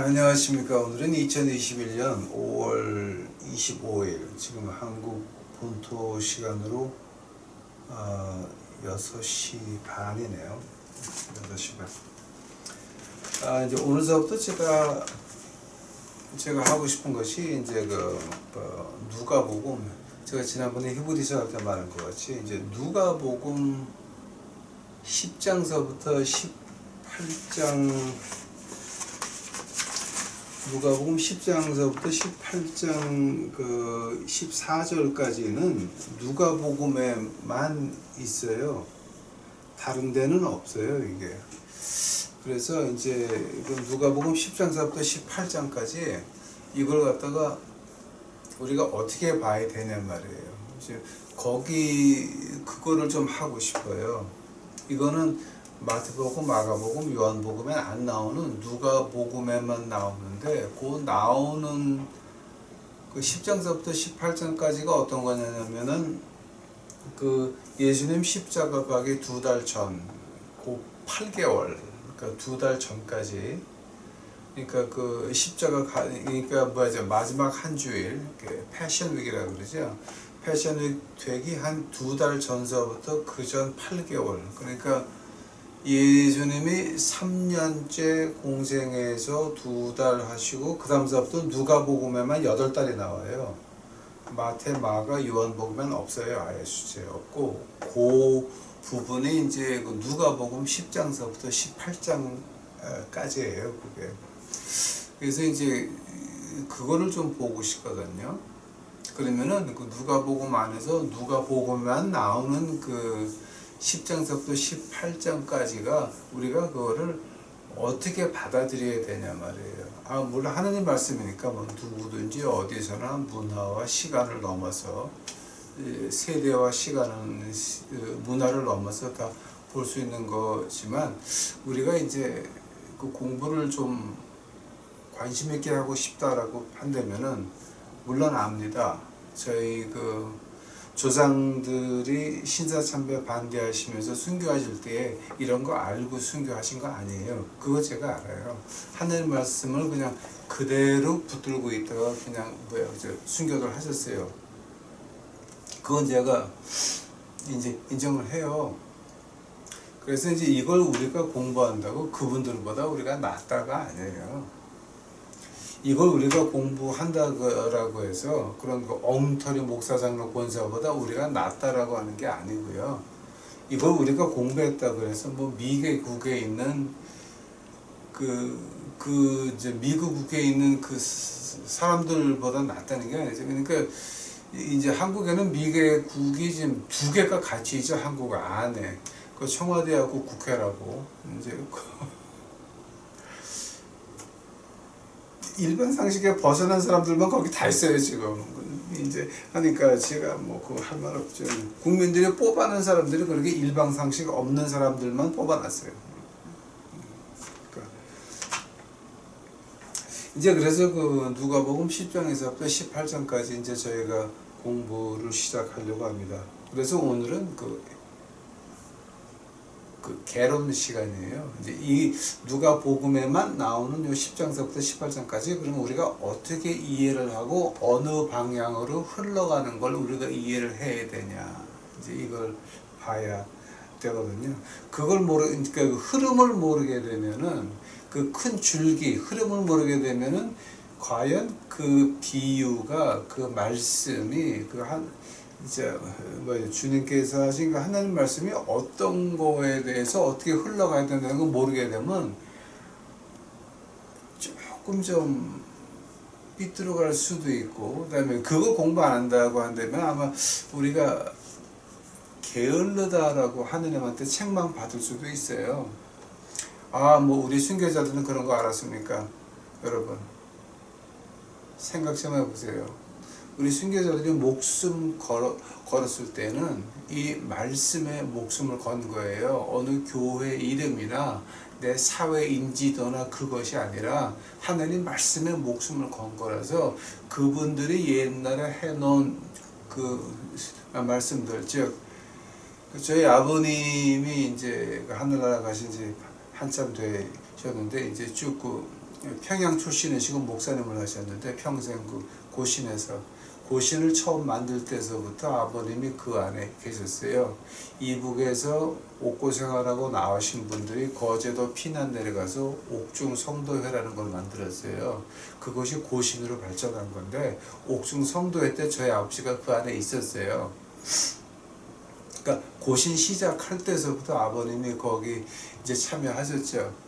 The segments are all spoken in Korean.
안녕하십니까. 오늘은 2021년 5월 25일 지금 한국 본토 시간으로 6시 반이네요. 6시 반. 이제 오늘서부터 제가 하고 싶은 것이 이제 누가복음, 제가 지난번에 히브리서 할 때 말한 것 같이 이제 누가복음 10장서부터 18장, 누가복음 10장서부터 18장 14절까지는 누가복음에만 있어요. 다른 데는 없어요, 이게. 그래서 이제 누가복음 10장서부터 18장까지 이걸 갖다가 우리가 어떻게 봐야 되냐 말이에요. 이제 그거를 좀 하고 싶어요. 이거는 마태복음, 마가복음, 요한복음에 안 나오는 누가복음에만 나오는데, 그 나오는 그 10장서부터 18장까지가 어떤 거냐면은 예수님 십자가 가기 2달 전, 그 8개월, 그러니까 2달 전까지, 그러니까 그러니까 마지막 한 주일, 패션 위크라고 그러죠. 패션 위크 되기 한 2달 전서부터 그 전 8개월, 그러니까 예수님이 3년째 공생에서 2달 하시고 그 다음서부터 누가복음에만 8달이 나와요. 마태, 마가, 요한복음에는 없어요. 아예 수제 없고, 그 부분이 이제 누가복음 10장서부터 18장까지예요. 그게. 그래서 이제 그거를 좀 보고 싶거든요. 그러면은 그 누가복음 안에서 누가복음만 나오는 10장서부터 18장까지가 우리가 그거를 어떻게 받아들여야 되냐 말이에요. 물론 하느님 말씀이니까 뭐 누구든지 어디서나 문화와 시간을 넘어서, 세대와 문화를 넘어서 다 볼 수 있는 거지만, 우리가 이제 그 공부를 좀 관심 있게 하고 싶다라고 한다면은, 물론 압니다. 저희 조상들이 신사참배 반대하시면서 순교하실 때 이런 거 알고 순교하신 거 아니에요. 그거 제가 알아요. 하나님 말씀을 그냥 그대로 붙들고 있다가 그냥 순교를 하셨어요. 그건 제가 이제 인정을 해요. 그래서 이제 이걸 우리가 공부한다고 그분들보다 우리가 낫다가 아니에요. 이걸 우리가 공부한다고 해서 그런 엉터리 목사장로 권사보다 우리가 낫다라고 하는 게 아니고요. 이걸 우리가 공부했다고 해서 뭐 미국에 있는 이제 미국에 있는 그 사람들보다 낫다는 게 아니죠. 그러니까 이제 한국에는 미국이 지금 2개가 같이 있죠. 한국 안에. 그 청와대하고 국회라고. 이제 일반 상식에 벗어난 사람들만 거기 다 있어요, 지금. 이제 하니까 제가 뭐 할 말 없죠. 국민들이 뽑아낸 사람들이 그렇게 일반 상식 없는 사람들만 뽑아놨어요. 그러니까 이제 그래서 누가복음 10장에서부터 18장까지 이제 저희가 공부를 시작하려고 합니다. 그래서 오늘은 개론 시간이에요. 이제 이 누가복음에만 나오는 요 10장서부터 18장까지 그럼 우리가 어떻게 이해를 하고 어느 방향으로 흘러가는 걸 우리가 이해를 해야 되냐, 이제 이걸 봐야 되거든요. 그러니까 흐름을 모르게 되면은, 그 큰 줄기 흐름을 모르게 되면은 과연 그 비유가, 그 말씀이 이제 주님께서 하신 하나님 말씀이 어떤 거에 대해서 어떻게 흘러가야 된다는 걸 모르게 되면 조금 좀 삐뚤어갈 수도 있고, 그다음에 그거 공부 안 한다고 한다면 아마 우리가 게을르다라고 하느님한테 책망 받을 수도 있어요. 뭐 우리 순교자들은 그런 거 알았습니까? 여러분 생각 좀 해보세요. 우리 순교자들이 목숨 걸었을 때는 이 말씀에 목숨을 건 거예요. 어느 교회 이름이나 내 사회 인지도나 그것이 아니라 하나님 말씀에 목숨을 건 거라서, 그분들이 옛날에 해놓은 말씀들, 즉 저희 아버님이 이제 하늘나라 가신 지 한참 되셨는데 이제 쭉 평양 출신이시고 목사님을 하셨는데 평생 그 고신을 처음 만들 때서부터 아버님이 그 안에 계셨어요. 이북에서 옥고 생활하고 나오신 분들이 거제도 피난 내려가서 옥중 성도회라는 걸 만들었어요. 그것이 고신으로 발전한 건데 옥중 성도회 때 저희 아버지가 그 안에 있었어요. 그러니까 고신 시작할 때서부터 아버님이 거기 이제 참여하셨죠.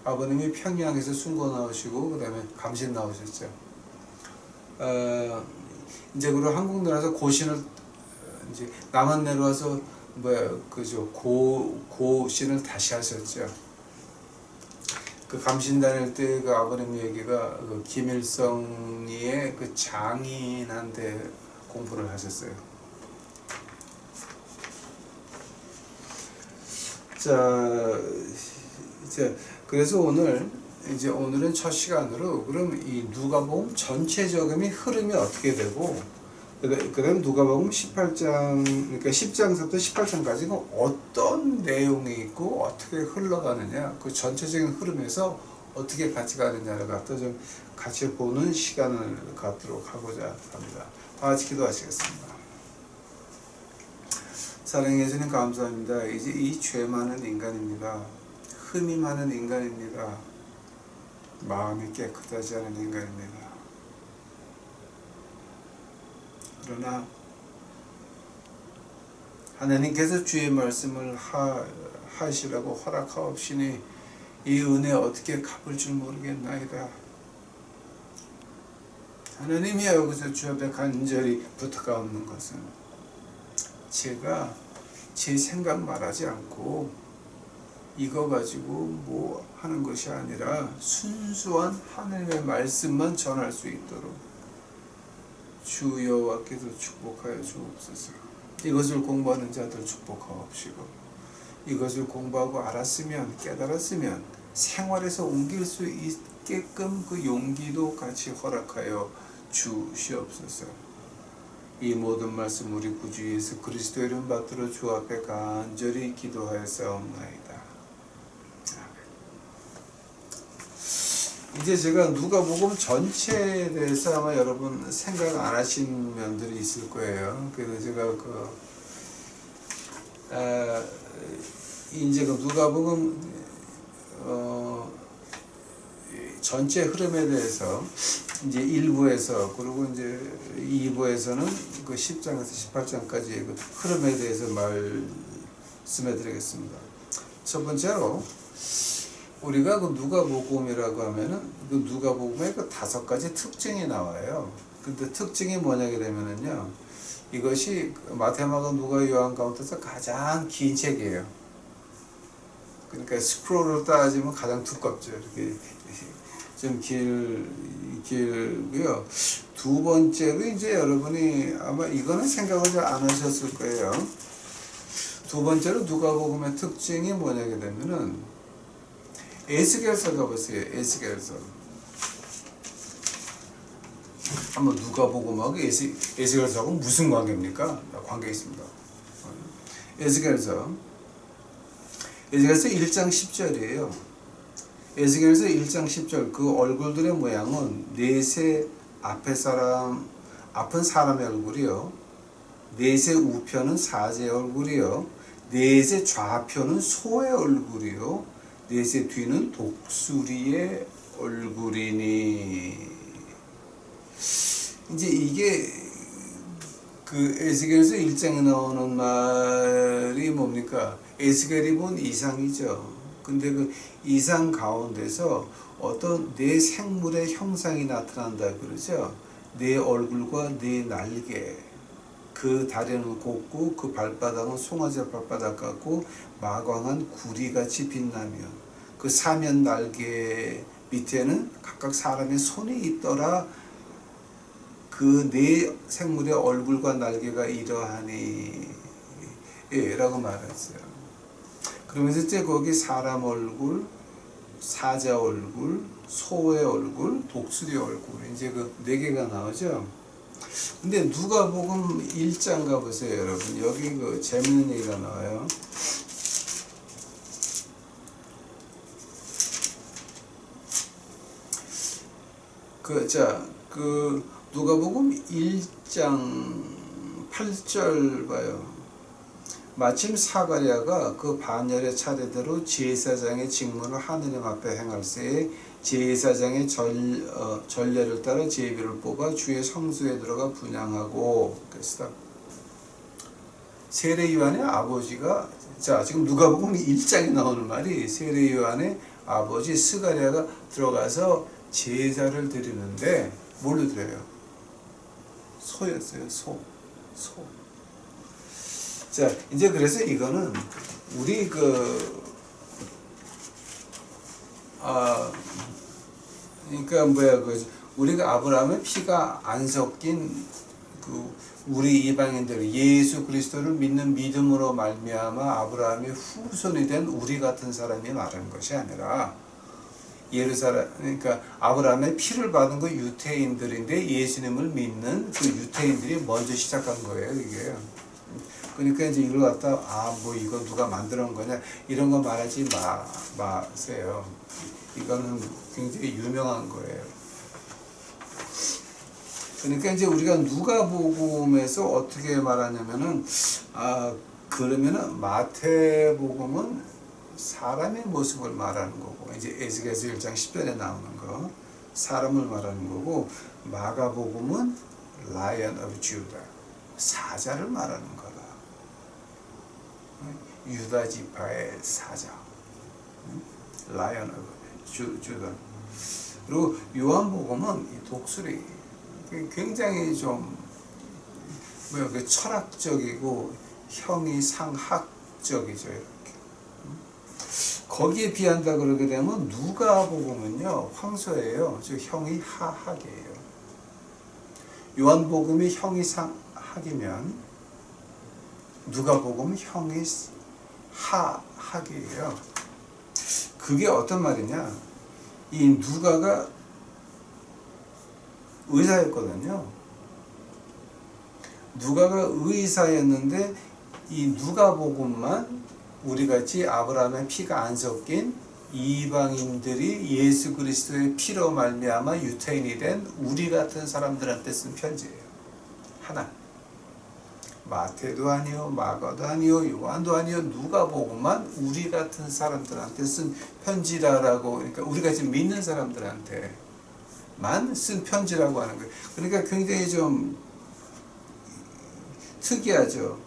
아버님이 평양에서 순고 나오시고 그 다음에 감신 나오셨죠. 이제 그리고 한국 내려와서 고신을 이제 남한 내려와서 고신을 다시 하셨죠. 그 감신 다닐 때 그 아버님 얘기가 그 김일성이의 그 장인한테 공부를 하셨어요. 자, 이제 그래서 오늘은 첫 시간으로 그럼 이 누가복음 전체적인 흐름이 어떻게 되고 그다음 누가복음 18장 그러니까 10장부터 18장까지는 어떤 내용이 있고 어떻게 흘러가느냐 그 전체적인 흐름에서 어떻게 같이 가느냐를 갖다 좀 같이 보는 시간을 갖도록 하고자 합니다. 다 같이 기도하시겠습니다. 사랑해 주님 감사합니다. 이제 이 죄 많은 인간입니다. 흠이 많은 인간입니다. 마음이 깨끗하지 않은 인간입니다. 그러나 하나님께서 주의 말씀을 하시라고 허락하옵시니 이 은혜 어떻게 갚을 줄 모르겠나이다. 하나님이 여기서 주 앞에 간절히 부탁하옵는 것은 제가 제 생각 말하지 않고 이거 가지고 뭐 하는 것이 아니라 순수한 하나님의 말씀만 전할 수 있도록 주 여호와께서 축복하여 주옵소서. 이것을 공부하는 자들 축복하옵시고 이것을 공부하고 알았으면 깨달았으면 생활에서 옮길 수 있게끔 그 용기도 같이 허락하여 주시옵소서. 이 모든 말씀 우리 구주 예수 그리스도 이름 받들어 주 앞에 간절히 기도하였사옵나이다. 이제 제가 누가복음 전체에 대해서 아마 여러분 생각 안 하신 면들이 있을 거예요. 그래서 제가 이제 그 누가복음 전체 흐름에 대해서 이제 1부에서 그리고 이제 2부에서는 그 10장에서 18장까지의 그 흐름에 대해서 말씀해 드리겠습니다. 첫 번째로 우리가 그 누가복음이라고 하면은 그 누가복음의 그 5가지 특징이 나와요. 근데 특징이 뭐냐게 되면은요, 이것이 마태, 마가, 누가, 요한 가운데서 가장 긴 책이에요. 그러니까 스크롤을 따지면 가장 두껍죠. 이렇게 좀 길고요. 두 번째로 이제 여러분이 아마 이거는 생각을 잘 안 하셨을 거예요. 두 번째로 누가복음의 특징이 뭐냐게 되면은 에스겔서 가보세요. 에스겔서. 한번 누가복음하고 에스겔서하고 무슨 관계입니까? 관계 있습니다. 에스겔서 1장 10절이에요. 에스겔서 1장 10절 그 얼굴들의 모양은 넷의 앞은 사람의 얼굴이요, 넷의 우편은 사자의 얼굴이요, 넷의 좌편은 소의 얼굴이요, 넷의 뒤는 독수리의 얼굴이니. 이제 이게 그 에스겔서 1장에 나오는 말이 뭡니까? 에스겔이 본 이상이죠. 근데 그 이상 가운데서 어떤 네 생물의 형상이 나타난다 그러죠. 네 얼굴과 네 날개, 그 다리는 곱고 그 발바닥은 송아지 발바닥 같고 마광한 구리같이 빛나며 그 사면 날개 밑에는 각각 사람의 손이 있더라. 그 네 생물의 얼굴과 날개가 이러하니 라고 말했어요. 그러면서 이제 거기 사람 얼굴, 사자 얼굴, 소의 얼굴, 독수리 얼굴, 이제 그 네 개가 나오죠. 근데 누가복음 1장 가보세요, 여러분. 여기 그 재밌는 얘기가 나와요. 누가복음 1장 8절 봐요. 마침 사가랴가 그 반열의 차례대로 제사장의 직무를 하느님 앞에 행할세에 제사장의 전례를 따라 제비를 뽑아 주의 성소에 들어가 분향하고 그랬어. 세례 요한의 아버지가 지금 누가복음 1장에 나오는 말이 세례 요한의 아버지 스가랴가 들어가서 제사를 드리는데 뭘로 드려요? 소였어요. 소. 자, 이제 그래서 이거는 우리 그러니까 우리가 아브라함의 피가 안 섞인 우리 이방인들 예수 그리스도를 믿는 믿음으로 말미암아 아브라함의 후손이 된 우리 같은 사람이 말하는 것이 아니라 그러니까 아브라함의 피를 받은 그 유태인들인데 예수님을 믿는 그 유태인들이 먼저 시작한 거예요, 이게. 그러니까 이제 이걸 갖다 이거 누가 만들어 놓은 거냐 이런 거 말하지 마세요. 이거는 굉장히 유명한 거예요. 그러니까 이제 우리가 누가복음에서 어떻게 말하냐면은 그러면은 마태복음은 사람의 모습을 말하는 거고 이제 에스겔서 1장 10절에 나오는 거 사람을 말하는 거고 마가복음은 Lion of Judah 사자를 말하는 거다. 유다 지파의 사자 Lion of Judah. 그리고 요한복음은 이 독수리 굉장히 좀 철학적이고 형이상학적이죠. 이렇게 거기에 비한다 그러게 되면 누가복음은요 황소예요. 즉 형이하학이에요. 요한복음이 형이상학이면 누가복음은 형이하학이에요. 그게 어떤 말이냐? 이 누가가 의사였거든요. 누가가 의사였는데 이 누가복음만 우리같이 아브라함의 피가 안 섞인 이방인들이 예수 그리스도의 피로 말미암아 유태인이 된 우리 같은 사람들한테 쓴 편지예요. 하나. 마태도 아니요, 마가도 아니요, 요한도 아니요, 누가복음만 우리 같은 사람들한테 쓴 편지라고, 그러니까 우리같이 믿는 사람들한테만 쓴 편지라고 하는 거예요. 그러니까 굉장히 좀 특이하죠.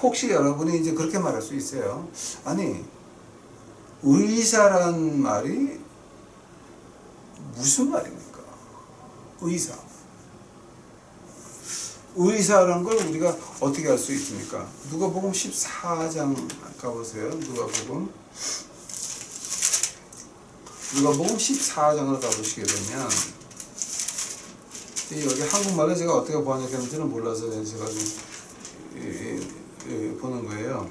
혹시 여러분이 이제 그렇게 말할 수 있어요. 아니, 의사란 말이 무슨 말입니까? 의사라는 걸 우리가 어떻게 알 수 있습니까? 누가복음 14장 가보세요. 누가복음 14장을 가보시게 되면 여기 한국말을 제가 어떻게 번역했는지는 몰라서 제가 좀 보는 거예요.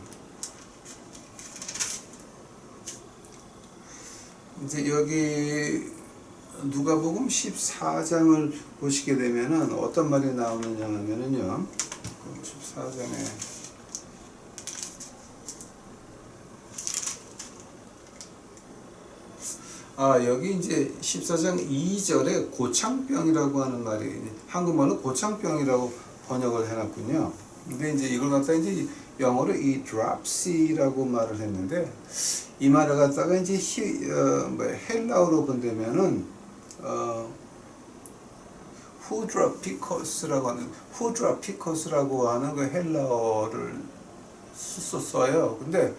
이제 여기 누가복음 14장을 보시게 되면은 어떤 말이 나오느냐 하면은요. 14장에 여기 이제 14장 2절에 고창병이라고 하는 말이 한국말로 고창병이라고 번역을 해놨군요. 근데 이제 이걸 갖다 이제 영어로 이 dropsy라고 말을 했는데 이 말을 갖다가 이제 헬라어로 본다면은 후드라피커스라고 하는 그 헬라어를 써요. 근데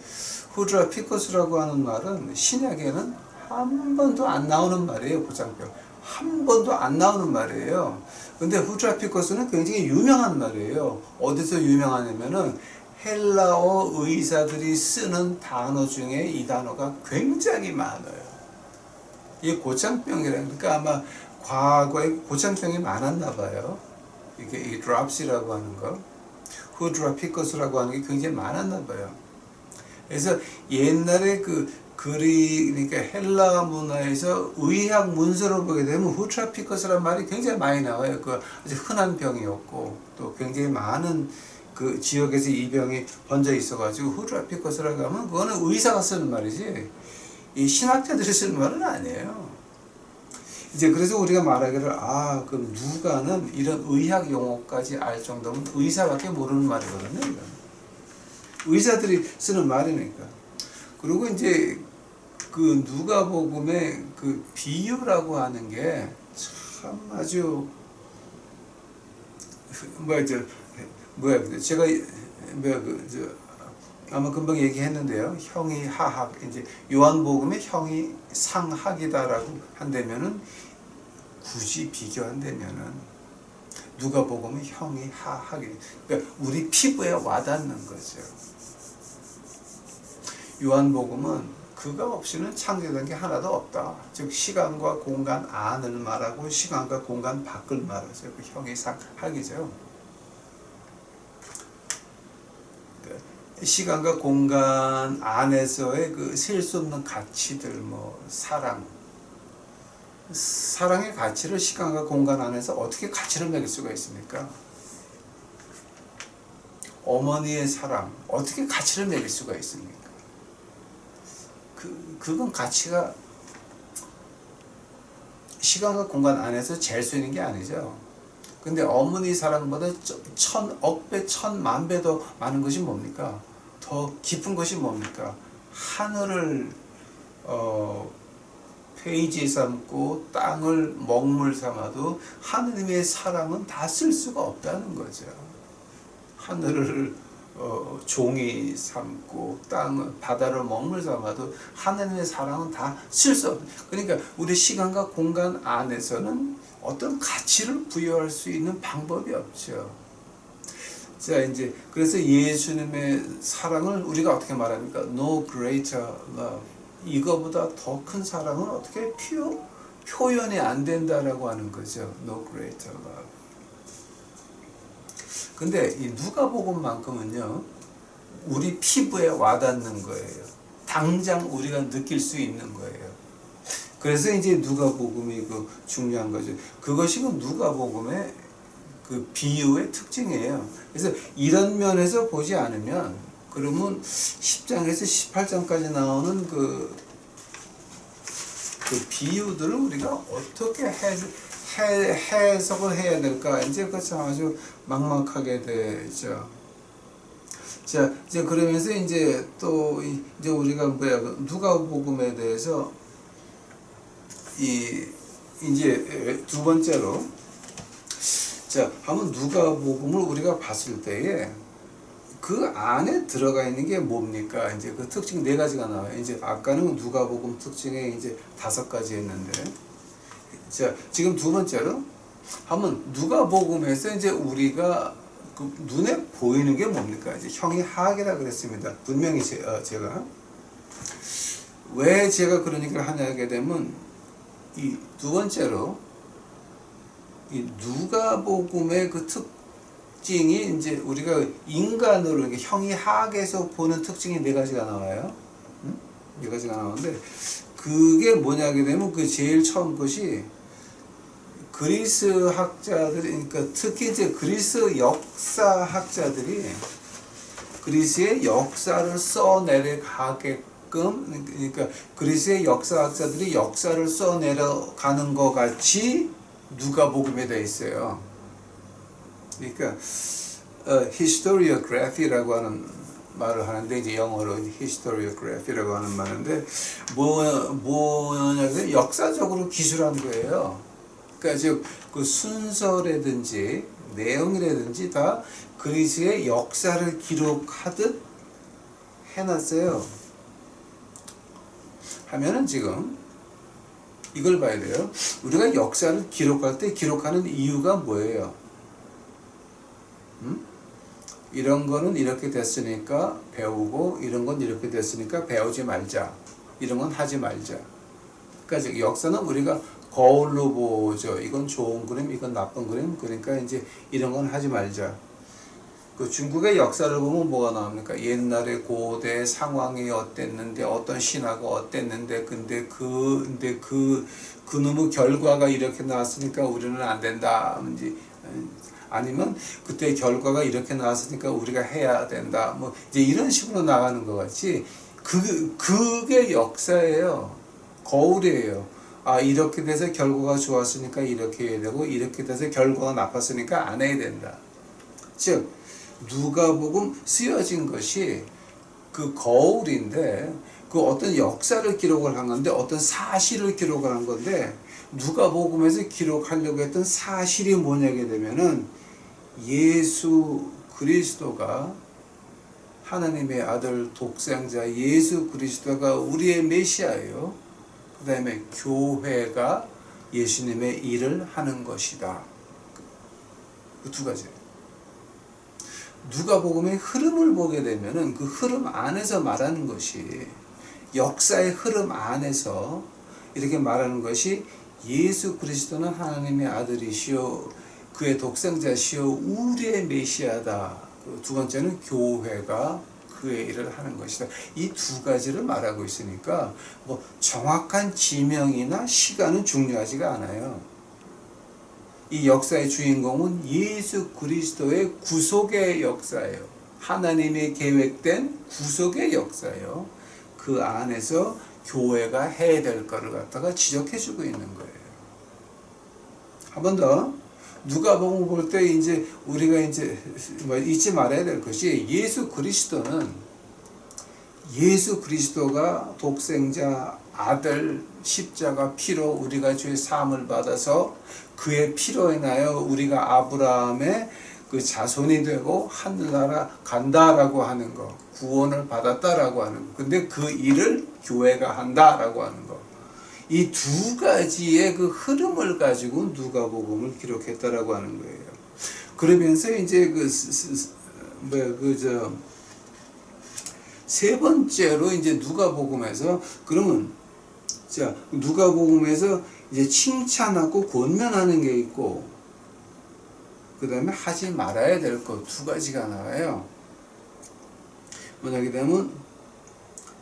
후드라피커스라고 하는 말은 신약에는 한 번도 안 나오는 말이에요. 고창병 한 번도 안 나오는 말이에요. 근데 후드라피커스는 굉장히 유명한 말이에요. 어디서 유명하냐면은 헬라어 의사들이 쓰는 단어 중에 이 단어가 굉장히 많아요. 이게 고창병이라는, 그러니까 아마 과거에 고창병이 많았나 봐요. 이게 이 드랍시라고 하는 거, 후드라피커스라고 하는 게 굉장히 많았나 봐요. 그래서 옛날에 그러니까 헬라 문화에서 의학 문서를 보게 되면 후드라피커스라는 말이 굉장히 많이 나와요. 그 아주 흔한 병이었고 또 굉장히 많은 그 지역에서 이 병이 번져 있어가지고 후드라피커스라고 하면 그거는 의사가 쓰는 말이지 이 신학자들이 쓰는 말은 아니에요. 이제 그래서 우리가 말하기를 그럼 누가는 이런 의학 용어까지 알 정도면 의사밖에 모르는 말이거든요. 이건. 의사들이 쓰는 말이니까. 그리고 이제 그 누가복음의 그 비유라고 하는 게 참 아주 제가 아마 금방 얘기했는데요. 형이 하학, 이제 요한복음의 형이 상학이다라고 한다면은 굳이 비교한다면은 누가복음의 형이 하학이, 그러니까 우리 피부에 와닿는 거죠. 요한복음은 그가 없이는 창조된 게 하나도 없다. 즉 시간과 공간 안을 말하고 시간과 공간 밖을 말하죠. 그 형이 상학이죠. 시간과 공간 안에서의 그 셀 수 없는 가치들, 뭐 사랑의 가치를 시간과 공간 안에서 어떻게 가치를 매길 수가 있습니까? 어머니의 사랑 어떻게 가치를 매길 수가 있습니까? 그건 가치가 시간과 공간 안에서 잴 수 있는 게 아니죠. 근데 어머니 사랑보다 천억 배, 천만 배 더 많은 것이 뭡니까? 더 깊은 것이 뭡니까? 하늘을 페이지 삼고 땅을 먹물 삼아도 하느님의 사랑은 다 쓸 수가 없다는 거죠. 하늘을 종이 삼고 바다를 먹물 삼아도 하느님의 사랑은 다 쓸 수 없다. 그러니까 우리 시간과 공간 안에서는 어떤 가치를 부여할 수 있는 방법이 없죠. 자, 이제 그래서 예수님의 사랑을 우리가 어떻게 말합니까? No greater love. 이거보다 더 큰 사랑은 어떻게 표현이 안 된다라고 하는 거죠. No greater love. 근데 이 누가복음만큼은요, 우리 피부에 와닿는 거예요. 당장 우리가 느낄 수 있는 거예요. 그래서 이제 누가복음이 그 중요한 거죠. 그것이 그 누가복음의 그 비유의 특징이에요. 그래서 이런 면에서 보지 않으면, 그러면 10장에서 18장까지 나오는 그 비유들을 우리가 어떻게 해석을 해야 될까? 이제 그 참 아주 막막하게 되죠. 자, 이제 그러면서 이제 또 이제 우리가 누가복음에 대해서 이제 두 번째로, 자, 한번 누가복음을 우리가 봤을 때에 그 안에 들어가 있는 게 뭡니까? 이제 그 특징 네 가지가 나와요. 이제 아까는 누가복음 특징에 이제 5가지 했는데, 자, 지금 두 번째로 한번 누가복음에서 이제 우리가 그 눈에 보이는 게 뭡니까? 이제 형이 하학이라 그랬습니다. 분명히 제가 왜 그런 얘기를 하게 되면, 이 두 번째로 이 누가복음의 그 특징이 이제 우리가 인간으로 형이 하학에서 보는 특징이 4가지가 나와요. 4가지가 나오는데, 그게 뭐냐게 되면 그 제일 처음 것이 그리스 학자들이, 그러니까 특히 이제 그리스 역사학자들이 그리스의 역사를 써내려가게끔, 그러니까 그리스의 역사학자들이 역사를 써내려가는 것 같이 누가복음에 되어 있어요. 그러니까 historiography라고 하는 말을 하는데, 이제 영어로 historiography라고 하는 말인데, 뭐냐면 역사적으로 기술한 거예요. 그러니까 즉 그 순서라든지 내용이라든지 다 그리스의 역사를 기록하듯 해놨어요. 하면은 지금 이걸 봐야 돼요. 우리가 역사를 기록할 때 기록하는 이유가 뭐예요? 이런 거는 이렇게 됐으니까 배우고, 이런 건 이렇게 됐으니까 배우지 말자, 이런 건 하지 말자. 그러니까 역사는 우리가 거울로 보죠. 이건 좋은 그림, 이건 나쁜 그림. 그러니까 이제 이런 건 하지 말자. 그 중국의 역사를 보면 뭐가 나옵니까? 옛날에 고대 상황이 어땠는데, 어떤 신화가 어땠는데, 근데 그 놈의 결과가 이렇게 나왔으니까 우리는 안 된다. 아니면 그때 결과가 이렇게 나왔으니까 우리가 해야 된다. 뭐 이제 이런 식으로 나가는 것 같이, 그게 역사예요. 거울이에요. 아, 이렇게 돼서 결과가 좋았으니까 이렇게 해야 되고, 이렇게 돼서 결과가 나빴으니까 안 해야 된다. 즉, 누가복음 쓰여진 것이 그 거울인데, 그 어떤 역사를 기록을 한 건데, 어떤 사실을 기록을 한 건데, 누가복음에서 기록하려고 했던 사실이 뭐냐게 되면은 예수 그리스도가 하나님의 아들 독생자 예수 그리스도가 우리의 메시아예요. 그 다음에 교회가 예수님의 일을 하는 것이다. 그 두 가지. 누가복음의 흐름을 보게 되면은 그 흐름 안에서 말하는 것이, 역사의 흐름 안에서 이렇게 말하는 것이 예수 그리스도는 하나님의 아들이시오, 그의 독생자시오, 우리의 메시아다. 두 번째는 교회가 그의 일을 하는 것이다. 이 두 가지를 말하고 있으니까 뭐 정확한 지명이나 시간은 중요하지가 않아요. 이 역사의 주인공은 예수 그리스도의 구속의 역사예요. 하나님의 계획된 구속의 역사예요. 그 안에서 교회가 해야 될 거를 갖다가 지적해주고 있는 거예요. 한 번 더. 누가복음 볼 때 이제 우리가 이제 잊지 말아야 될 것이, 예수 그리스도가 독생자 아들 십자가 피로 우리가 죄 사함을 받아서 그의 피로 인하여 우리가 아브라함의 그 자손이 되고 하늘나라 간다라고 하는 거, 구원을 받았다라고 하는 거. 근데 그 일을 교회가 한다라고 하는 거. 이 두 가지의 그 흐름을 가지고 누가복음을 기록했다라고 하는 거예요. 그러면서 이제 세 번째로 이제 누가복음에서, 그러면 자, 누가복음에서 이제 칭찬하고 권면하는 게 있고, 그 다음에 하지 말아야 될 것 두 가지가 나와요. 뭐냐게 되면,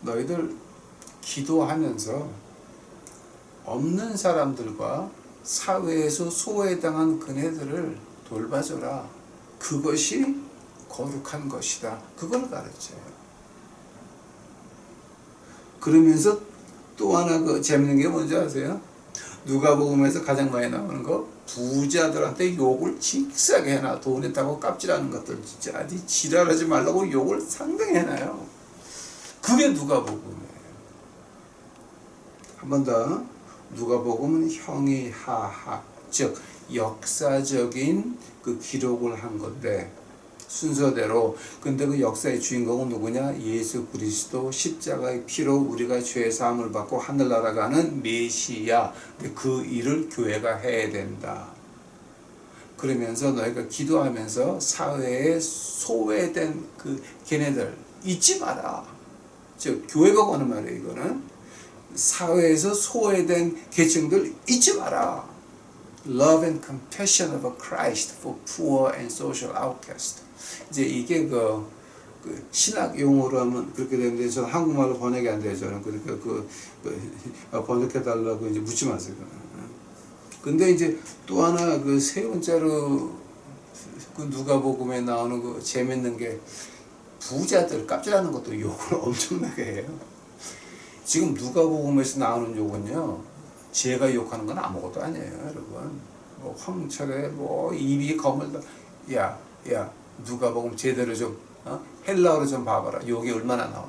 너희들 기도하면서 없는 사람들과 사회에서 소외당한 그네들을 돌봐줘라. 그것이 거룩한 것이다. 그걸 가르쳐요. 그러면서 또 하나 재밌는 게 뭔지 아세요? 누가복음에서 가장 많이 나오는 거, 부자들한테 욕을 직사게 해놔. 돈 있다고 깝질하는 것들 진짜 아주 지랄하지 말라고 욕을 상당히 해놔요. 그게 누가복음이에요. 한 번 더. 누가복음은 형이 하하, 즉 역사적인 그 기록을 한 건데, 순서대로. 근데 그 역사의 주인공은 누구냐? 예수 그리스도 십자가의 피로 우리가 죄 사함을 받고 하늘나라 가는 메시아. 그 일을 교회가 해야 된다. 그러면서 너희가 기도하면서 사회에 소외된 그 걔네들 잊지 마라. 즉 교회가 하는 말이에요. 이거는 사회에서 소외된 계층들 잊지 마라. Love and compassion of Christ for poor and social outcasts. 이제 이게 그 신학 용어로 하면 그렇게 되는데, 저는 한국말로 번역이 안 돼요. 저는 그러니까 번역해 달라고 이제 묻지 마세요. 근데 이제 또 하나 그 세 번째로 그 누가복음에 나오는 그 재밌는 게, 부자들 깝질하는 것도 욕을 엄청나게 해요. 지금 누가복음에서 나오는 욕은요, 제가 욕하는 건 아무것도 아니에요, 여러분. 뭐 황철에 뭐 입이 거물다. 야 누가복음 제대로 좀 헬라어로 좀 봐봐라. 욕이 얼마나 나와.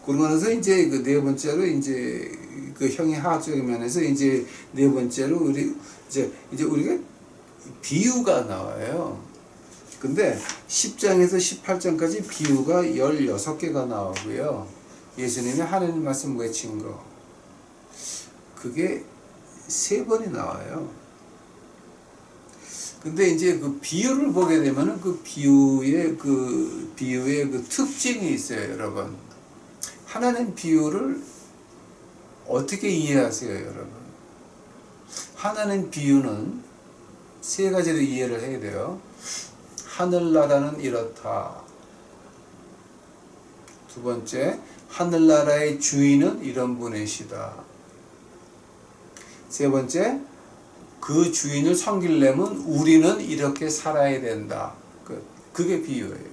그러고 나서 이제 그 네 번째로 이제 그 형의 화학적인 면에서 이제 네 번째로 이제 우리가 비유가 나와요. 근데 10장에서 18장까지 비유가 16개가 나오고요. 예수님이 하나님 말씀 외친 거, 그게 3번이 나와요. 근데 이제 그 비유를 보게 되면은 그 비유의 그 특징이 있어요, 여러분. 하나님 비유를 어떻게 이해하세요, 여러분? 하나님 비유는 세 가지로 이해를 해야 돼요. 하늘나라는 이렇다. 두 번째, 하늘나라의 주인은 이런 분이시다. 세 번째, 그 주인을 섬기려면 우리는 이렇게 살아야 된다. 그게 비유예요.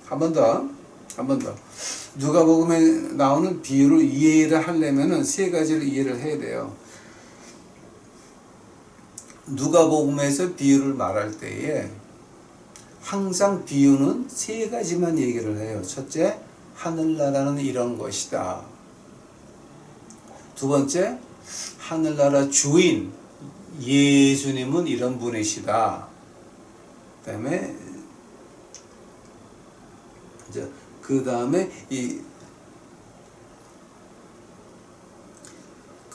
한 번 더. 한 번 더. 누가복음에 나오는 비유를 이해를 하려면은 세 가지를 이해를 해야 돼요. 누가복음에서 비유를 말할 때에 항상 비유는 세 가지만 얘기를 해요. 첫째, 하늘나라는 이런 것이다. 두 번째, 하늘나라 주인 예수님은 이런 분이시다. 그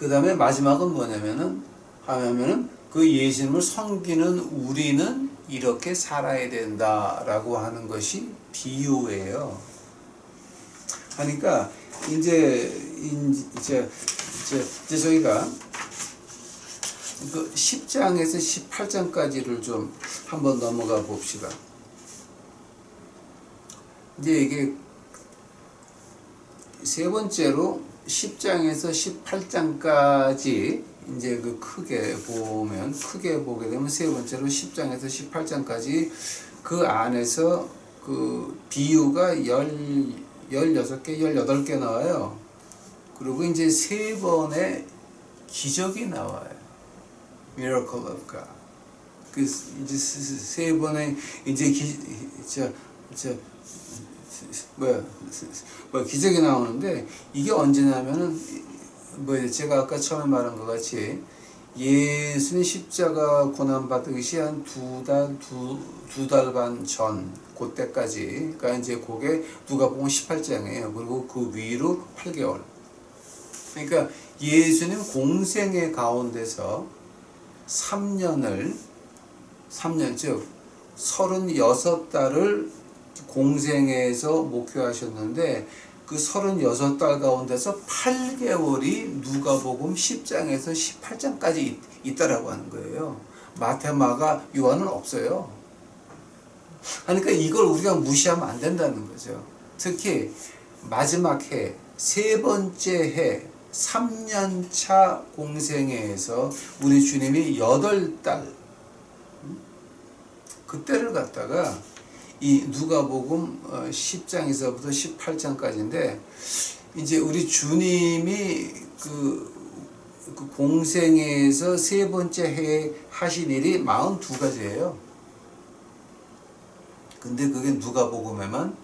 다음에 마지막은 뭐냐면은 그 예수님을 섬기는 우리는 이렇게 살아야 된다라고 하는 것이 비유예요. 그러니까 이제 저희가 그 10장에서 18장까지를 좀 한번 넘어가 봅시다. 이제 이게 세 번째로 10장에서 18장까지 이제 그 크게 보게 되면 세 번째로 10장에서 18장까지 그 안에서 그 비유가 16개, 18개 나와요. 그리고 이제 세 번의 기적이 나와요. Miracle of God. 그 이제 세 번의 이제 기적이 나오는데 이게 언제냐면은 제가 아까 처음에 말한 것 같이 예수님 십자가 고난 받으시 한 두 달 반 전 그때까지, 그러니까 이제 그게 누가복음 18장이에요. 그리고 그 위로 8개월. 그러니까 예수님 공생의 가운데서 3년 즉 36달을 공생에서 목회하셨는데 그 36달 가운데서 8개월이 누가복음 10장에서 18장까지 있다라고 하는 거예요. 마태, 마가, 요한은 없어요. 그러니까 이걸 우리가 무시하면 안 된다는 거죠. 특히 마지막 해, 세 번째 해, 3년차 공생애에서 우리 주님이 8달 그때를 갖다가 이 누가복음 10장에서부터 18장까지인데 이제 우리 주님이 그 공생애에서 세 번째 해에 하신 일이 42가지예요. 근데 그게 누가복음에만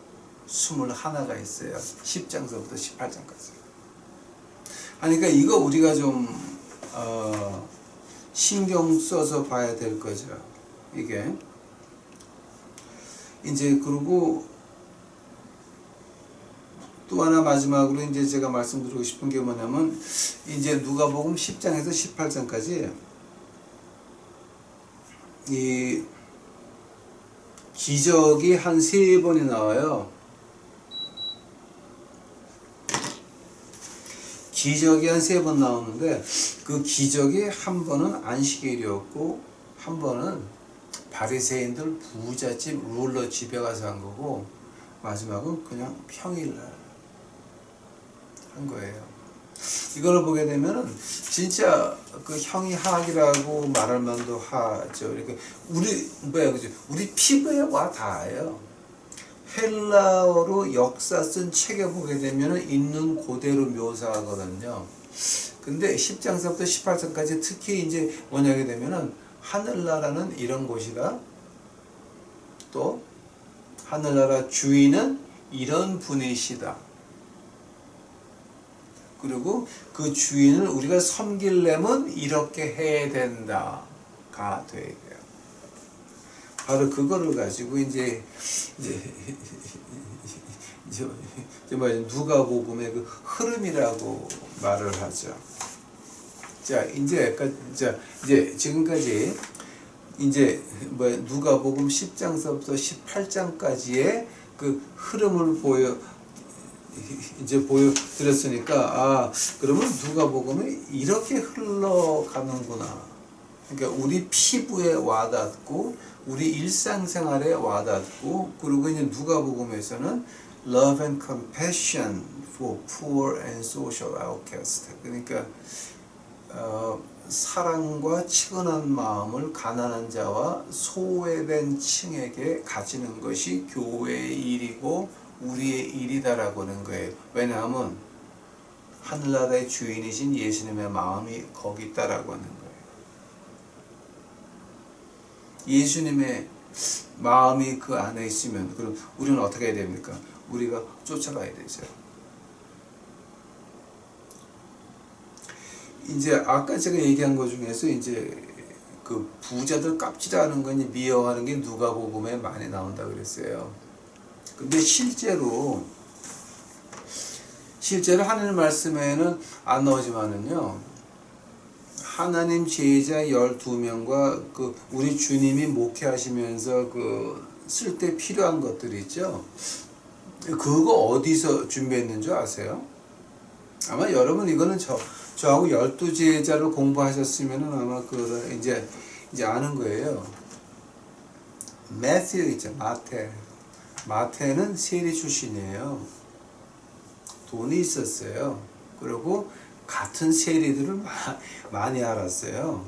21가 있어요. 10장서부터 18장까지. 그러니까 이거 우리가 좀 신경 써서 봐야 될 거죠. 이게 이제 그리고 또 하나 마지막으로 이제 제가 말씀드리고 싶은 게 뭐냐면 이제 누가복음 10장에서 18장까지 이 기적이 한 3번이 나와요. 기적이 한 3번 나오는데 그 기적이 한 번은 안식일이었고 한 번은 바리새인들 부잣집 룰러 집에 가서 한 거고 마지막은 그냥 평일날 한 거예요. 이걸 보게 되면은 진짜 그 형이 하악이라고 말할 만도 하죠. 이렇게 우리 피부에 와 닿아요. 헬라어로 역사 쓴 책에 보게 되면은 있는 그대로 묘사하거든요. 근데 10장서부터 18장까지 특히 이제 뭐냐게 되면은 하늘나라는 이런 곳이다. 또 하늘나라 주인은 이런 분이시다. 그리고 그 주인을 우리가 섬기려면 이렇게 해야 된다가 돼요. 바로 그거를 가지고 이제 누가복음의 그 흐름이라고 말을 하죠. 자, 이제 지금까지 이제 누가복음 10장서부터 18장까지의 그 흐름을 보여드렸으니까 그러면 누가복음이 이렇게 흘러가는구나. 그러니까 우리 피부에 와닿고 우리 일상생활에 와닿고 그리고 이제 누가복음에서는 love and compassion for poor and social outcast. 그러니까 사랑과 치근한 마음을 가난한 자와 소외된 층에게 가지는 것이 교회의 일이고 우리의 일이다라고 하는 거예요. 왜냐하면 하늘나라의 주인이신 예수님의 마음이 거기 있다라고 하는 거예요. 예수님의 마음이 그 안에 있으면 그럼 우리는 어떻게 해야 됩니까? 우리가 쫓아가야 되죠. 이제 아까 제가 얘기한 것 중에서 이제 그 부자들 깝치라는 건 미워하는 게 누가복음에 많이 나온다 그랬어요. 근데 실제로 하나님 말씀에는 안 나오지만은요, 하나님 제자 12명과 그 우리 주님이 목회하시면서 그 쓸 때 필요한 것들이 있죠. 그거 어디서 준비했는 줄 아세요? 아마 여러분 이거는 저하고 12제자를 공부하셨으면은 아마 그 이제 아는 거예요. 매튜 있죠. 마태는 세리 출신이에요. 돈이 있었어요. 그리고 같은 세리들을 많이 알았어요.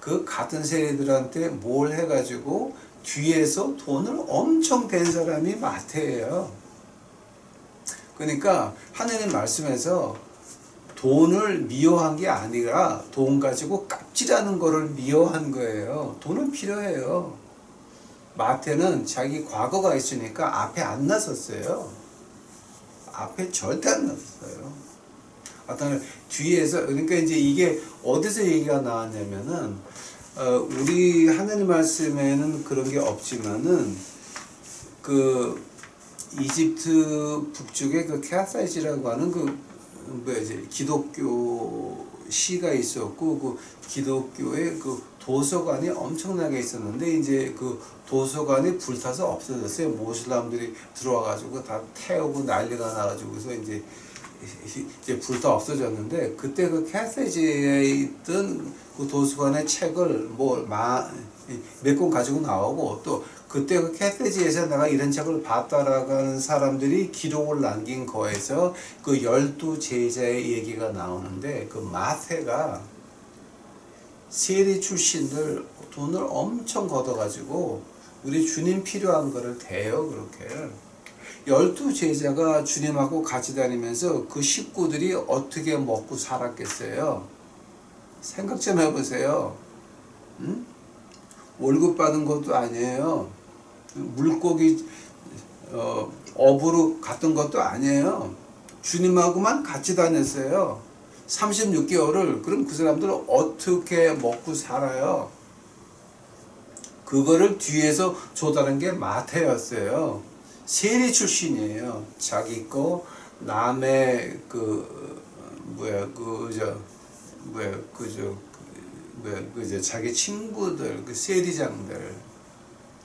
그 같은 세리들한테 뭘 해가지고 뒤에서 돈을 엄청 댄 사람이 마태예요. 그러니까 하나님 말씀에서 돈을 미워한 게 아니라 돈 가지고 깝질하는 거를 미워한 거예요. 돈은 필요해요. 마태는 자기 과거가 있으니까 앞에 안 나섰어요. 앞에 절대 안 나섰어요. 어떤 뒤에서, 그러니까 이제 이게 어디서 얘기가 나왔냐면은 우리 하나님 말씀에는 그런 게 없지만은 그 이집트 북쪽에 그 케아사이지라고 하는 그 뭐지 기독교 시가 있었고 그 기독교의 그 도서관이 엄청나게 있었는데 이제 그 도서관이 불타서 없어졌어요. 모슬람들이 들어와가지고 다 태우고 난리가 나가지고서 이제 불타 없어졌는데 그때 그 캐세지에 있던 그 도서관의 책을 몇 권 가지고 나오고 또 그때 그 캐세지에서 내가 이런 책을 봤다라고 하는 사람들이 기록을 남긴 거에서 그 12제자의 얘기가 나오는데 그 마태가 세리 출신들 돈을 엄청 걷어가지고 우리 주님 필요한 거를 대요. 그렇게 12제자가 주님하고 같이 다니면서 그 식구들이 어떻게 먹고 살았겠어요? 생각 좀 해보세요. 응? 월급 받은 것도 아니에요. 물고기 업으로 갔던 것도 아니에요. 주님하고만 같이 다녔어요. 36개월을. 그럼 그 사람들은 어떻게 먹고 살아요? 그거를 뒤에서 조달한 게 마태였어요. 세리 출신이에요. 자기 거 남의 자기 친구들 그 세리장들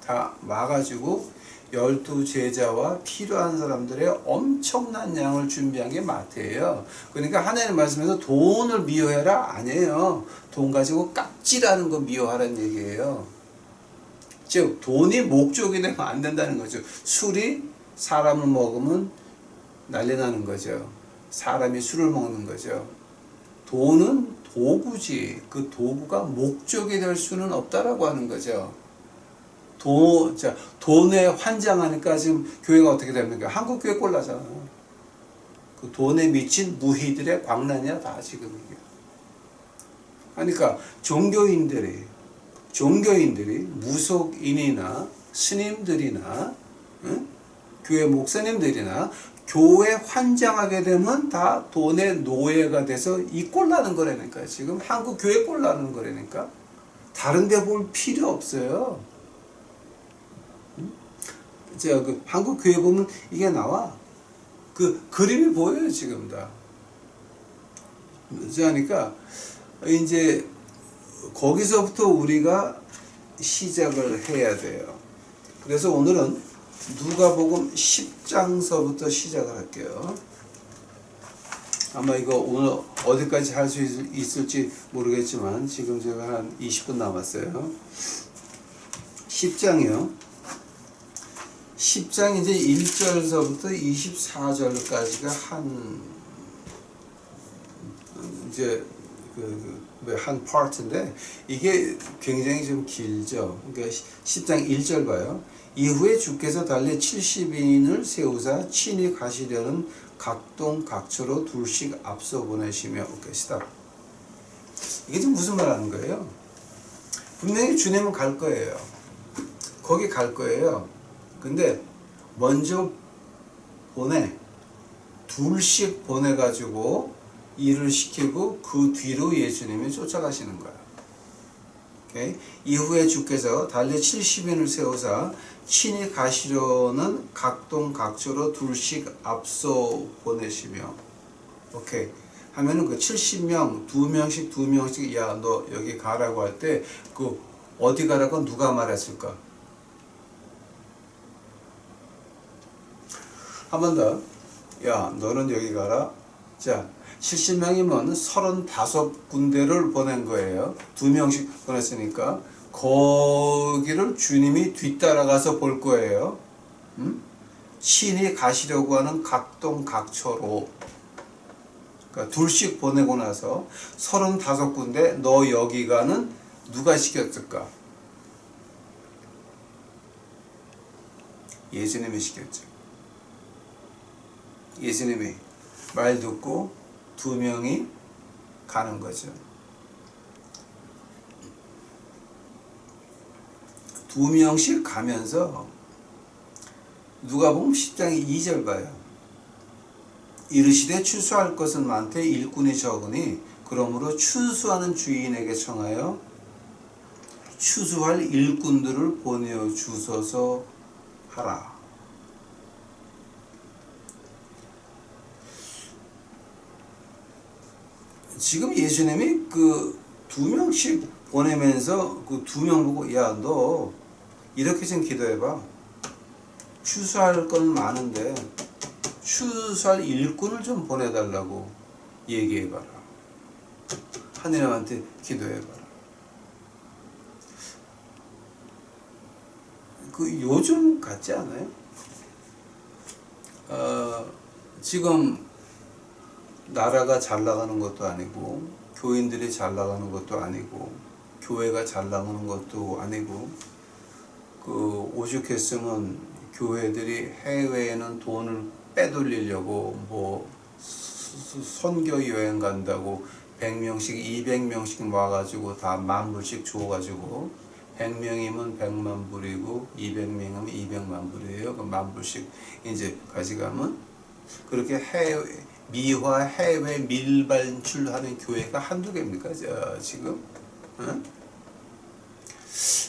다 와가지고 12제자와 필요한 사람들의 엄청난 양을 준비한 게 마태예요. 그러니까 하나님 말씀에서 돈을 미워해라 아니에요. 돈 가지고 깝질하는 거 미워하라는 얘기예요. 즉 돈이 목적이 되면 안 된다는 거죠. 술이 사람을 먹으면 난리 나는 거죠. 사람이 술을 먹는 거죠. 돈은 도구지 그 도구가 목적이 될 수는 없다라고 하는 거죠. 돈에 환장하니까 지금 교회가 어떻게 됩니까? 한국 교회 꼴나잖아. 그 돈에 미친 무희들의 광란이야 다 지금 이게. 그러니까 종교인들이 무속인이나 스님들이나 교회 목사님들이나 교회 환장하게 되면 다 돈의 노예가 돼서 이 꼴나는 거라니까. 지금 한국 교회 꼴나는 거라니까. 다른 데 볼 필요 없어요. 제가 그 한국 교회 보면 이게 나와. 그 그림이 보여요 지금 다. 그러니까 이제 거기서부터 우리가 시작을 해야 돼요. 그래서 오늘은 누가복음 10장서부터 시작을 할게요. 아마 이거 오늘 어디까지 할 수 있을지 모르겠지만 지금 제가 한 20분 남았어요. 10장이요. 10장 이제 1절서부터 24절까지가 이제 한 파트인데 이게 굉장히 좀 길죠. 그러니까 10장 1절 봐요. 이후에 주께서 달리 70인을 세우사 친히 가시려는 각동 각처로 둘씩 앞서 보내시며 계시다. 이게 지금 무슨 말 하는 거예요? 분명히 주님은 갈 거예요. 거기 갈 거예요. 근데 먼저 둘씩 보내가지고 일을 시키고 그 뒤로 예수님이 쫓아가시는 거야. 오케이? 이후에 주께서 달리 70인을 세우사 친히 가시려는 각동 각처로 둘씩 앞서 보내시며, 오케이, 하면은 그 70명, 두 명씩, 야, 너 여기 가라고 할 때, 그, 어디 가라고 누가 말했을까? 한 번 더. 야, 너는 여기 가라. 자, 70명이면 35군데를 보낸 거예요. 2명씩 보냈으니까. 거기를 주님이 뒤따라가서 볼 거예요. 친히 가시려고 하는 각동 각처로. 그러니까 둘씩 보내고 나서 35군데 너 여기 가는 누가 시켰을까? 예수님이 시켰죠. 예수님이 말 듣고 2명이 가는 거죠. 2명씩 가면서 누가복음 10장 2절 봐요. 이르시되 추수할 것은 많되 일꾼이 적으니 그러므로 추수하는 주인에게 청하여 추수할 일꾼들을 보내어 주소서 하라. 지금 예수님이 그 2명씩 보내면서 그 2명 보고, 야, 너 이렇게 좀 기도해봐. 추수할 건 많은데 추수할 일꾼을 좀 보내달라고 얘기해봐라. 하느님한테 기도해봐라. 그 요즘 같지 않아요? 지금 나라가 잘 나가는 것도 아니고 교인들이 잘 나가는 것도 아니고 교회가 잘 나가는 것도 아니고, 그 오죽했으면 교회들이 해외에는 돈을 빼돌리려고 뭐 선교 여행 간다고 100명씩 200명씩 와가지고 다 10,000불씩 줘가지고 100명이면 100만 불이고 200명이면 200만 불이에요. 그 10,000불씩 이제 가져가면 그렇게 미화 해외 밀반출하는 교회가 한두 개입니까 지금? 응?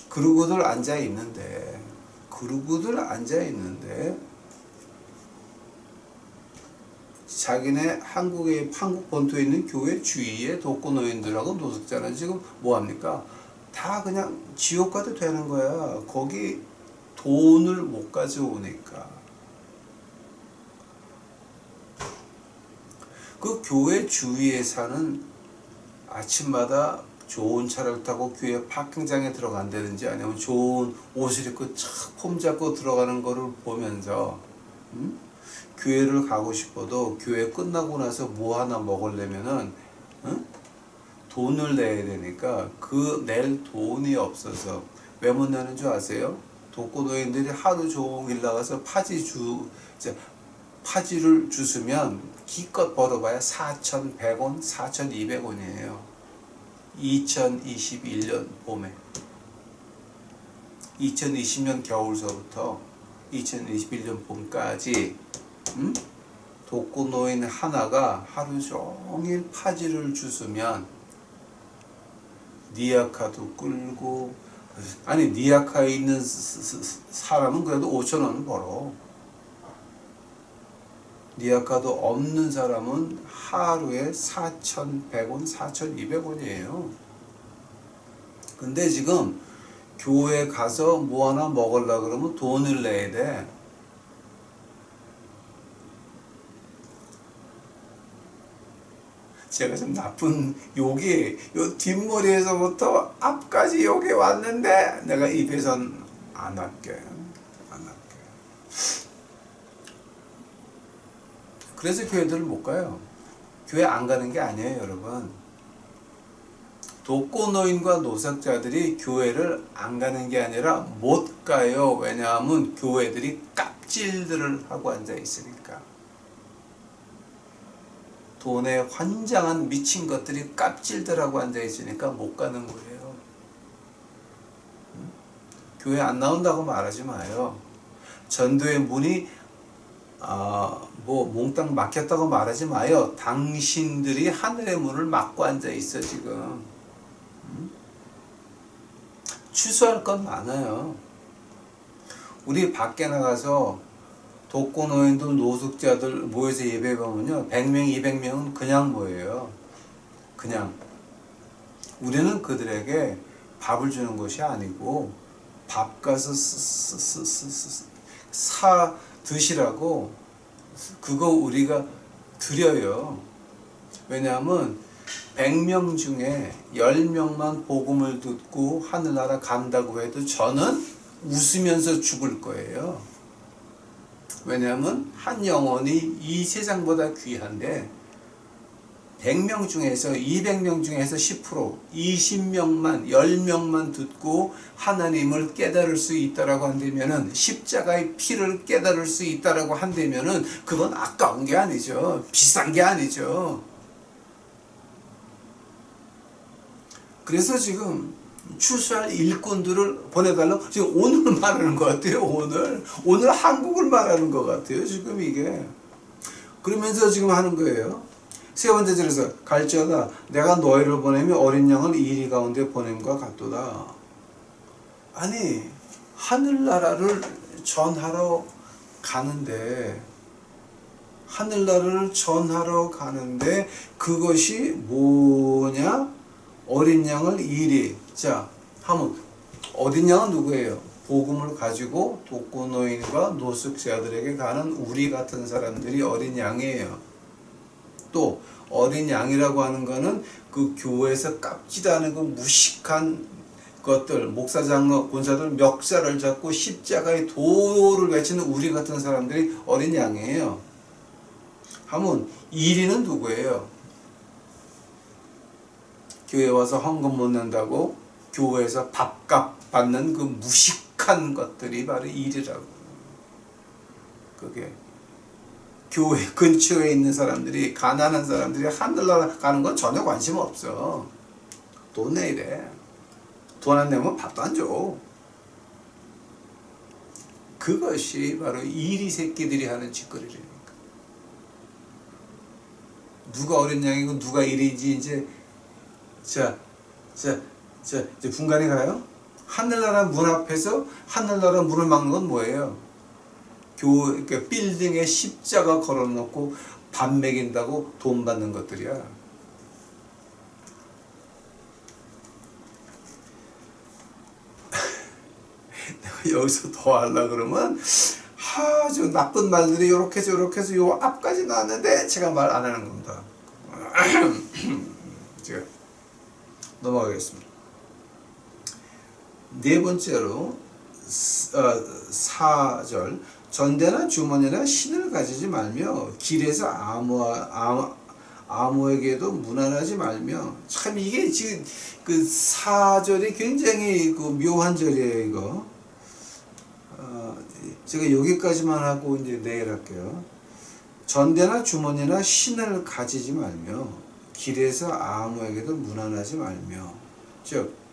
그러고들 앉아 있는데 자기네 한국 본토에 있는 교회 주위에 독거노인들하고 노숙자는 지금 뭐합니까? 다 그냥 지옥 가도 되는 거야. 거기 돈을 못 가져오니까. 그 교회 주위에 사는, 아침마다 좋은 차를 타고 교회 파킹장에 들어간다든지 아니면 좋은 옷을 입고 착 폼 잡고 들어가는 거를 보면서 교회를 가고 싶어도 교회 끝나고 나서 뭐 하나 먹으려면은 돈을 내야 되니까 그 낼 돈이 없어서 왜 못 내는 줄 아세요? 독거노인들이 하루 종일 나가서 파지를 주스면 기껏 벌어봐야 4,100원, 4,200원이에요. 2021년 봄에. 2020년 겨울서부터 2021년 봄까지 독거노인 하나가 하루 종일 파지를 주스면 니아카도 끌고, 아니 니아카에 있는 사람은 그래도 5,000원 벌어. 니아카도 없는 사람은 하루에 4,100원, 4,200원이에요. 근데 지금 교회 가서 뭐 하나 먹으려고 그러면 돈을 내야 돼. 제가 좀 나쁜 욕이 요 뒷머리에서부터 앞까지 욕이 왔는데 내가 입에선 안 할게. 그래서 교회들을 못 가요. 교회 안 가는 게 아니에요, 여러분. 독거노인과 노석자들이 교회를 안 가는 게 아니라 못 가요. 왜냐하면 교회들이 깝질들을 하고 앉아 있으니까. 돈에 환장한 미친 것들이 깝질들하고 앉아 있으니까 못 가는 거예요. 교회 안 나온다고 말하지 마요. 전도의 문이 몽땅 막혔다고 말하지 마요. 당신들이 하늘의 문을 막고 앉아 있어 지금. 취소할 건 많아요. 우리 밖에 나가서 독거노인들, 노숙자들 모여서 예배 보면요, 100명, 200명은 그냥 모여요. 그냥. 우리는 그들에게 밥을 주는 것이 아니고 밥 가서 사 드시라고 그거 우리가 드려요. 왜냐하면 100명 중에 10명만 복음을 듣고 하늘나라 간다고 해도 저는 웃으면서 죽을 거예요. 왜냐하면 한 영혼이 이 세상보다 귀한데 100명 중에서 200명 중에서 10%, 20명만, 10명만 듣고 하나님을 깨달을 수 있다라고 한다면은, 십자가의 피를 깨달을 수 있다라고 한다면은 그건 아까운 게 아니죠. 비싼 게 아니죠. 그래서 지금 추수할 일꾼들을 보내달라고 지금 오늘 말하는 것 같아요. 오늘 한국을 말하는 것 같아요. 지금 이게. 그러면서 지금 하는 거예요. 세 번째 절에서 갈지어다 내가 너희를 보내며 어린 양을 이리 가운데 보냄과 같도다. 아니 하늘나라를 전하러 가는데 그것이 뭐냐? 어린 양을 이리. 자, 하면 어린 양은 누구예요? 복음을 가지고 독거노인과 노숙자들에게 가는 우리 같은 사람들이 어린 양이에요. 또 어린 양이라고 하는 거는 그 교회에서 깝지도 그 무식한 것들, 목사, 장로, 권사들 멱살을 잡고 십자가의 도를 외치는 우리 같은 사람들이 어린 양이에요. 하면 이리는 누구예요? 교회 와서 헌금 못 낸다고 교회에서 밥값 받는 그 무식한 것들이 바로 일이라고. 그게 교회 근처에 있는 사람들이, 가난한 사람들이 하늘나라 가는 건 전혀 관심 없어. 돈 내이래. 돈 안 내면 밥도 안 줘. 그것이 바로 이리 새끼들이 하는 짓거리라니까. 누가 어린 양이고 누가 이리인지 이제 이제 분간이 가요? 하늘나라 문 앞에서 하늘나라 문을 막는 건 뭐예요? 그러니까 빌딩에 십자가 걸어놓고 밥 먹인다고 돈 받는 것들이야. 내가 여기서 더 하려고 그러면 아주 나쁜 말들이 요렇게 해서 요 앞까지 나왔는데 제가 말 안 하는 겁니다. 제가 넘어가겠습니다. 네 번째로 4절 전대나 주머니나 신을 가지지 말며 길에서 아무에게도 무난하지 말며. 참 이게 지금 그 4절이 굉장히 그 묘한 절이에요. 이거 제가 여기까지만 하고 이제 내일 할게요. 전대나 주머니나 신을 가지지 말며 길에서 아무에게도 무난하지 말며. 즉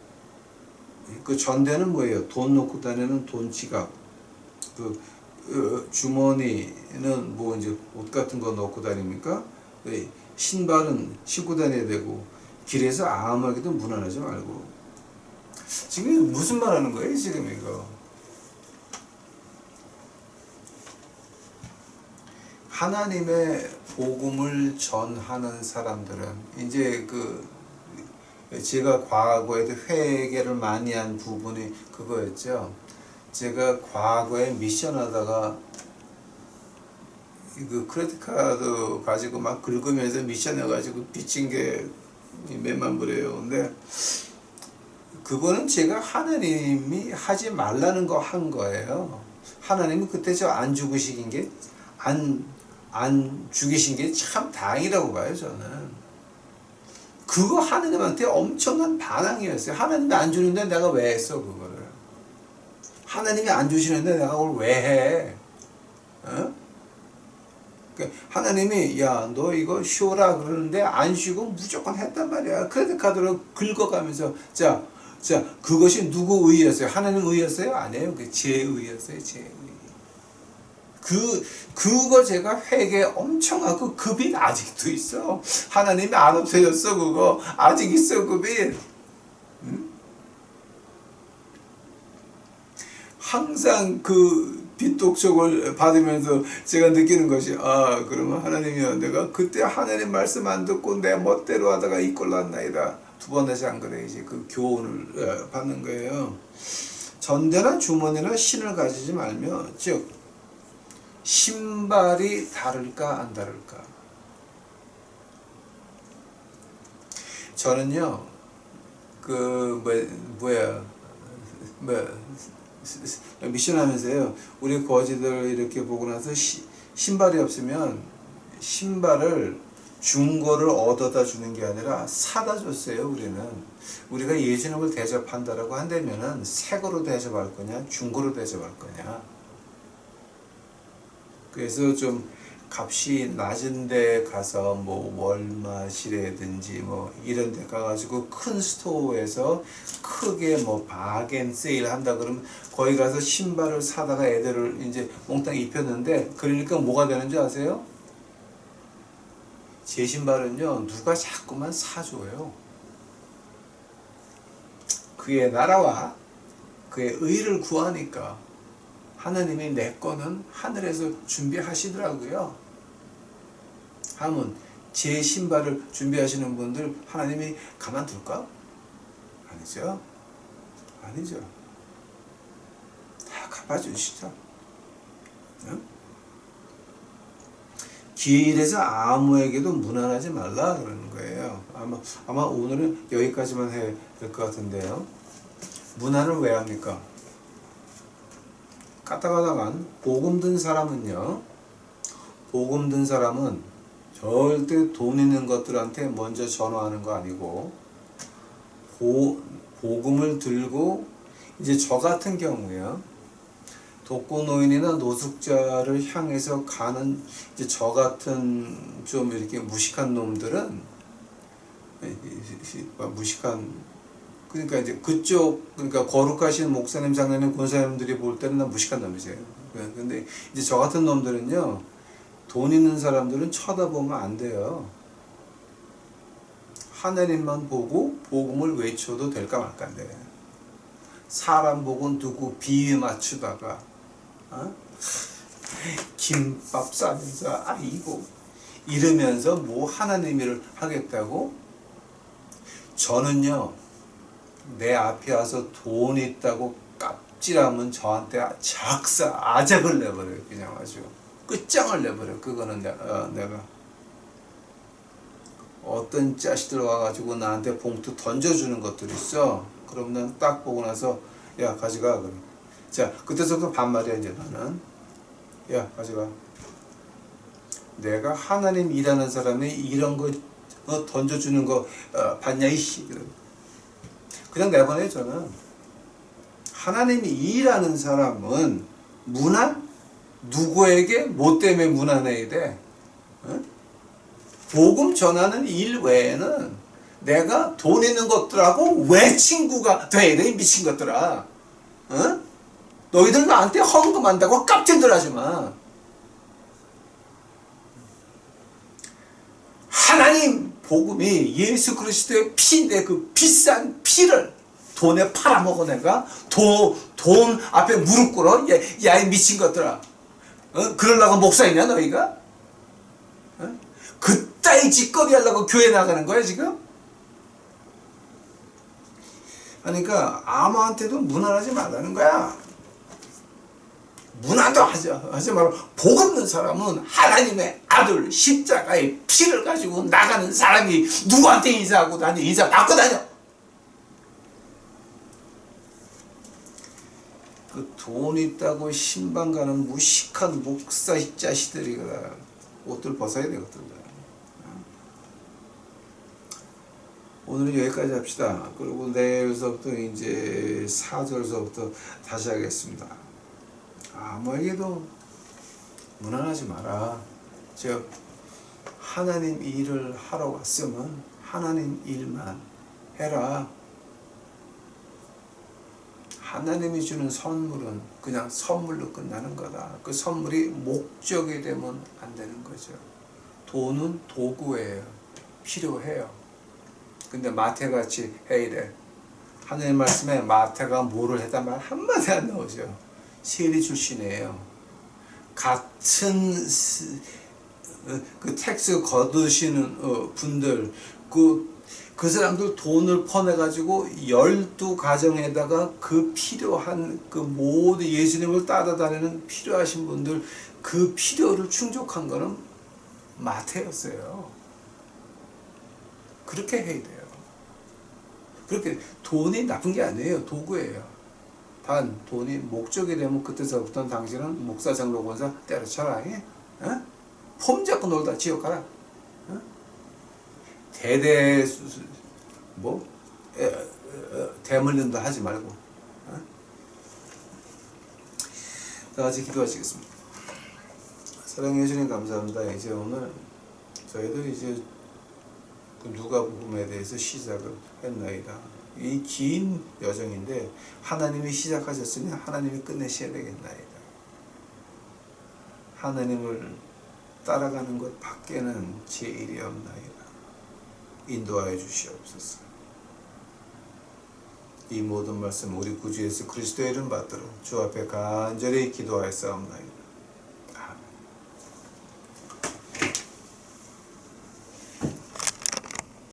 그 전대는 뭐예요? 돈 놓고 다니는 돈 지갑. 그 주머니는 뭐 이제 옷 같은 거 넣고 다닙니까? 신발은 신고 다녀야 되고 길에서 아무에게도 무난하지 말고. 지금 무슨 말 하는 거예요? 지금 이거 하나님의 복음을 전하는 사람들은 이제 제가 과거에도 회개를 많이 한 부분이 그거였죠. 제가 과거에 미션하다가 그 크레딧 카드 가지고 막 긁으면서 미션해가지고 빚진 게 몇만 불이에요. 근데 그거는 제가 하나님이 하지 말라는 거 한 거예요. 하나님이 그때 저 안 죽으신 게 안 죽이신 게 참 다행이라고 봐요. 저는 그거 하느님한테 엄청난 반항이었어요. 하나님이 안 주는데 내가 왜 했어 그거를. 하나님이 안 주시는데 내가 그걸 왜 해. 어? 그러니까 하나님이 야 너 이거 쉬어라 그러는데 안 쉬고 무조건 했단 말이야. 크레딧 카드로 긁어가면서 자 그것이 누구 의였어요? 하나님 의였어요? 아니에요. 그 제 의였어요. 제 의. 그거 제가 회개 엄청 하고 그 빚 아직도 있어. 하나님이 안 없애졌어 그거. 아직 있어 그 빚. 응? 항상 그 빚독촉을 받으면서 제가 느끼는 것이 그러면 하나님이여 내가 그때 하나님 말씀 안 듣고 내 멋대로 하다가 이 꼴 났나이다. 두 번 다시 안 그래. 이제 그 교훈을 받는 거예요. 전대나 주머니나 신을 가지지 말며 즉 신발이 다를까 안 다를까. 저는요 미션 하면서요 우리 거지들 이렇게 보고 나서 신발이 없으면 신발을 중고를 얻어다 주는 게 아니라 사다 줬어요. 우리가 예수님을 대접한다라고 한다면은 새 거로 대접할 거냐 중고로 대접할 거냐. 그래서 좀 값이 낮은 데 가서 뭐 월마시라든지 뭐 이런 데 가가지고 큰 스토어에서 크게 뭐 바겐 세일 한다 그러면 거기 가서 신발을 사다가 애들을 이제 몽땅 입혔는데 그러니까 뭐가 되는지 아세요? 제 신발은요 누가 자꾸만 사줘요. 그의 나라와 그의 의를 구하니까 하나님이 내 거는 하늘에서 준비하시더라고요. 하면 제 신발을 준비하시는 분들 하나님이 가만둘까? 아니죠. 아니죠. 다 갚아주시죠. 응? 길에서 아무에게도 무난하지 말라 그러는 거예요. 아마 오늘은 여기까지만 해야 될 것 같은데요. 무난을 왜 합니까? 까딱하다간 복음 든 사람은요. 복음 든 사람은 절대 돈 있는 것들한테 먼저 전화하는 거 아니고 복음을 들고 이제 저 같은 경우에요. 독거노인이나 노숙자를 향해서 가는 이제 저 같은 좀 이렇게 무식한 놈들은 그러니까 이제 그러니까 거룩하신 목사님, 장로님, 권사님들이 볼 때는 나 무식한 놈이세요. 근데 이제 저 같은 놈들은요, 돈 있는 사람들은 쳐다보면 안 돼요. 하나님만 보고 복음을 외쳐도 될까 말까인데 사람 보고 누구 비유 맞추다가 김밥 싸면서 아이고 이러면서 뭐 하나님 일을 하겠다고? 저는요 내 앞에 와서 돈 있다고 깝질하면 저한테 아작을 내버려요. 그냥 아주 끝장을 내버려요. 그거는 내가 어떤 자식들 와가지고 나한테 봉투 던져주는 것들이 있어. 그럼 난 딱 보고 나서 야 가져가 그럼. 자 그때서부터 반말이야 이제 나는. 야 가져가. 내가 하나님 일하는 사람이 이런 거 던져주는 거 봤냐 이씨. 그냥 내보내. 저는 하나님이 일하는 사람은 무난? 누구에게 뭐 때문에 무난해야 돼? 복음 전하는 일 외에는 내가 돈 있는 것들하고 왜 친구가 돼야 돼? 미친 것들아. 너희들 나한테 헌금한다고 깝질들 하지 마. 하나님 복음이 예수 그리스도의 피인데 그 비싼 피를 돈에 팔아먹어 내가 돈 앞에 무릎 꿇어? 야 이 미친 것들아. 그러려고 목사이냐 너희가? 그따위 짓거리 하려고 교회 나가는 거야 지금? 그러니까 아무한테도 무난하지 말라는 거야. 무난도 하지 말고 복 없는 사람은 하나님의 아들 십자가의 피를 가지고 나가는 사람이 누구한테 인사하고 다녀? 인사 받고 다녀. 그 돈 있다고 신방 가는 무식한 목사 자식들이거든. 옷들 벗어야 되거든. 오늘은 여기까지 합시다. 그리고 내일서부터 이제 4절서부터 다시 하겠습니다. 아무에게도 무난하지 마라. 즉 하나님 일을 하러 왔으면 하나님 일만 해라. 하나님이 주는 선물은 그냥 선물로 끝나는 거다. 그 선물이 목적이 되면 안 되는 거죠. 돈은 도구예요. 필요해요. 근데 마태같이 해야 돼. 하나님 말씀에 마태가 뭐를 했다 말 한마디 안 나오죠. 세리 출신이에요. 같은 그 텍스 거두시는 분들 그 사람들 돈을 퍼내가지고 12가정에다가 그 필요한 그 모든 예수님을 따라다니는 필요하신 분들 그 필요를 충족한 거는 마태였어요. 그렇게 해야 돼요. 그렇게 돈이 나쁜 게 아니에요. 도구예요. 단 돈이 목적이 되면 그때서부터는 당신은 목사, 장로, 권사 때려쳐라. 어? 폼 잡고 놀다 지옥 가라. 어? 대물림도 하지 말고. 어? 다 같이 기도하시겠습니다. 사랑해 주님 감사합니다. 이제 오늘 저희들 이제 누가복음에 대해서 시작을 했나이다. 이 긴 여정인데 하나님이 시작하셨으니 하나님이 끝내셔야 되겠나이다. 하나님을 따라가는 것 밖에는 제 일이 없나이다. 인도하여 주시옵소서. 이 모든 말씀 우리 구주 예수 그리스도의 이름 받들어 주 앞에 간절히 기도하였사옵나이다.